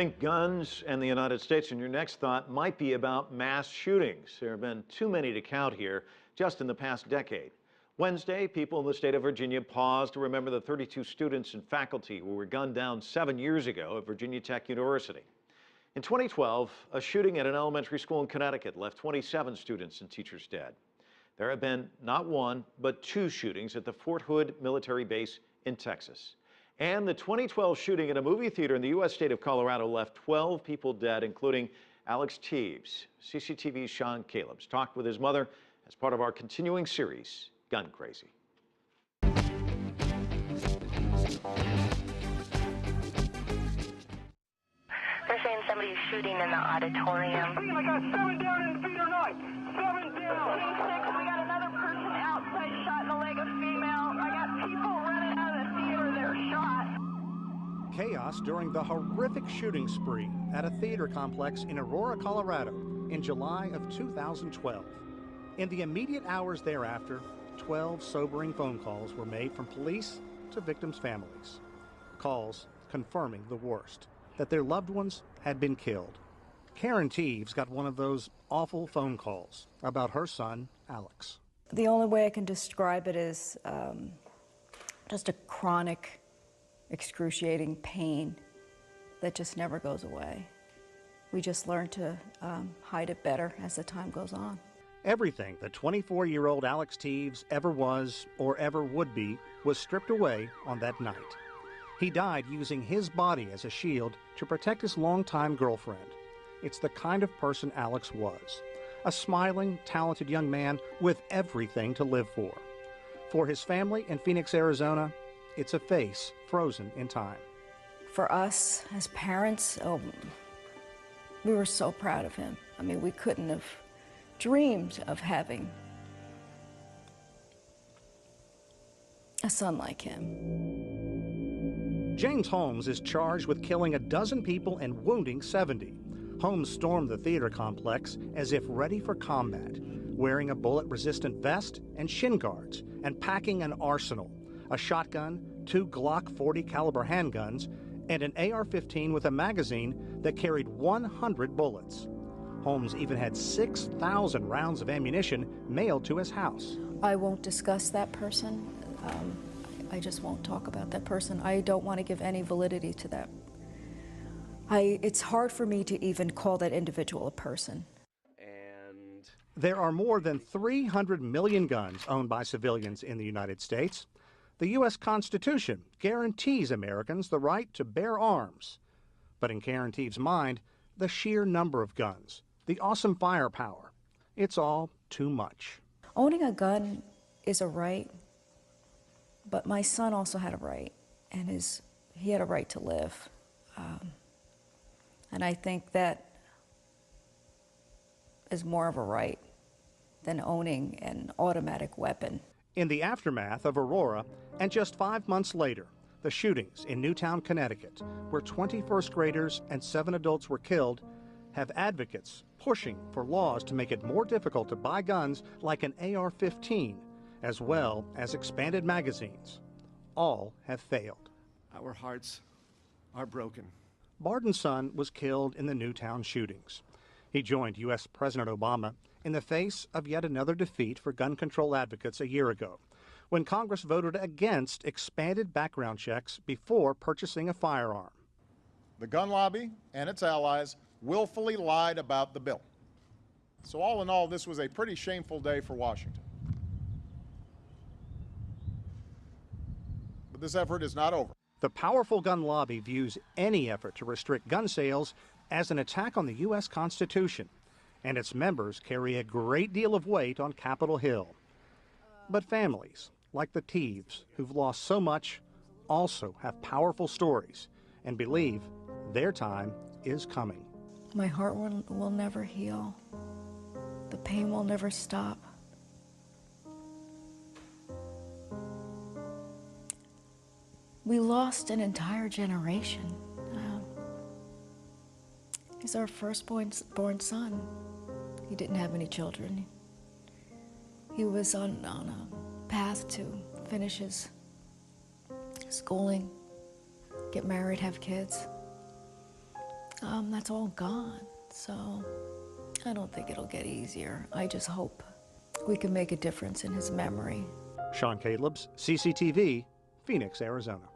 Think guns and the United States, and your next thought might be about mass shootings. There have been too many to count here just in the past decade. Wednesday, people in the state of Virginia paused to remember the 32 students and faculty who were gunned down 7 years ago at Virginia Tech University. In 2012, a shooting at an elementary school in Connecticut left 27 students and teachers dead. There have been not one, but two shootings at the Fort Hood military base in Texas. And the 2012 shooting at a movie theater in the U.S. state of Colorado left 12 people dead, including Alex Teves. CCTV's Sean Callebs talked with his mother as part of our continuing series, Gun Crazy. They're saying somebody's shooting in the auditorium. I got 7 down in the feet tonight. 7 down. 26, we got another person outside shot in the leg, a female. I got people running out of the theater, they're shot. Chaos during the horrific shooting spree at a theater complex in Aurora, Colorado in July of 2012. In the immediate hours thereafter, 12 sobering phone calls were made from police to victims' families. Calls confirming the worst, that their loved ones had been killed. Karen Teves got one of those awful phone calls about her son, Alex. The only way I can describe it is just a chronic, excruciating pain that just never goes away. We just learn to hide it better as the time goes on. Everything the 24-year-old Alex Teves ever was or ever would be was stripped away on that night. He died using his body as a shield to protect his longtime girlfriend. It's the kind of person Alex was, a smiling, talented young man with everything to live for. For his family in Phoenix, Arizona, it's a face frozen in time. For us as parents, we were so proud of him. I mean, we couldn't have dreamed of having a son like him. James Holmes is charged with killing a dozen people and wounding 70. Holmes stormed the theater complex as if ready for combat, wearing a bullet-resistant vest and shin guards and packing an arsenal, a shotgun, 2 Glock 40 caliber handguns, and an AR-15 with a magazine that carried 100 bullets. Holmes even had 6,000 rounds of ammunition mailed to his house. I won't discuss that person. I just won't talk about that person. I don't want to give any validity to that. It's hard for me to even call that individual a person. And there are more than 300 million guns owned by civilians in the United States. The U.S. Constitution guarantees Americans the right to bear arms. But in Karen Teves' mind, the sheer number of guns, the awesome firepower, it's all too much. Owning a gun is a right, but my son also had a right, and he had a right to live. And I think that is more of a right than owning an automatic weapon. In the aftermath of Aurora, and just 5 months later, the shootings in Newtown, Connecticut, where 20 first graders and 7 adults were killed, have advocates pushing for laws to make it more difficult to buy guns like an AR-15, as well as expanded magazines. All have failed. Our hearts are broken. Barden's son was killed in the Newtown shootings. He joined U.S. President Obama in the face of yet another defeat for gun control advocates a year ago, when Congress voted against expanded background checks before purchasing a firearm. The gun lobby and its allies willfully lied about the bill. So all in all, this was a pretty shameful day for Washington. But this effort is not over. The powerful gun lobby views any effort to restrict gun sales as an attack on the U.S. Constitution, and its members carry a great deal of weight on Capitol Hill. But families, like the Teves, who've lost so much, also have powerful stories and believe their time is coming. My heart will never heal. The pain will never stop. We lost an entire generation. He's our firstborn son. He didn't have any children. He was on a path to finish his schooling, get married, have kids. that's all gone. So I don't think it'll get easier. I just hope we can make a difference in his memory. Sean Callebs, CCTV, Phoenix, Arizona.